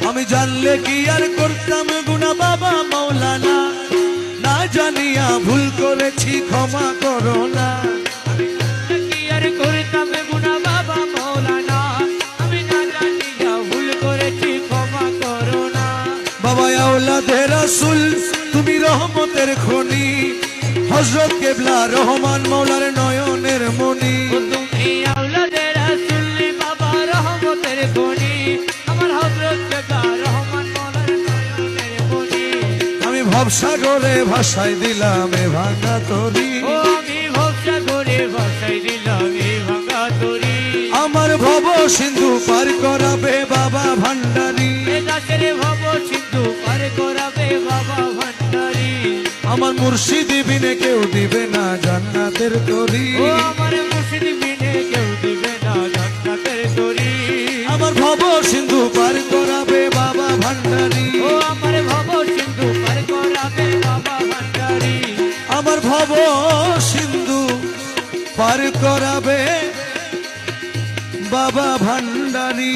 আমি জানলে কি আর করতাম গুনাহ বাবা মাওলানা, না জানিয়া ভুল করেছি ক্ষমা করো না। আমি জানলে কি আর করতাম গুনাহ বাবা মাওলানা, আমি না জানিয়া ভুল করেছি ক্ষমা করো না। বাবা আওলাদে রাসূল তুমি রহমতের খনি, হযরত কেবলা রহমান মাওলার নয়নের মনি। তুমি আওলাদে রাসূল বাবা রহমতের খনি, আমার হযরত কেবলা রহমান মাওলার নয়নের মনি। আমি ভবসাগরে ভাসাই দিলাম এ ভাঙা তরি, ও আমি ভবসাগরে ভাসাই দিলাম এই ভাঙা তরি। আমার ভব সিন্ধু পার করাবে বাবা ভান্ডারী, এ দাসের ভব সিন্ধু পার করাবে বাবা ভান্ডারী। আমার মুর্শিদ বিনে কেউ দিবে না জান্নাতের তরি, ও আমার মুর্শিদ বিনে কেউ দিবে না জান্নাতের তরি। আমার ভব সিন্ধু পার করাবে বাবা ভান্ডারী, ও আমার ভব সিন্ধু পার করাবে বাবা ভান্ডারী। আমার ভব সিন্ধু পার করাবে বাবা ভান্ডারী।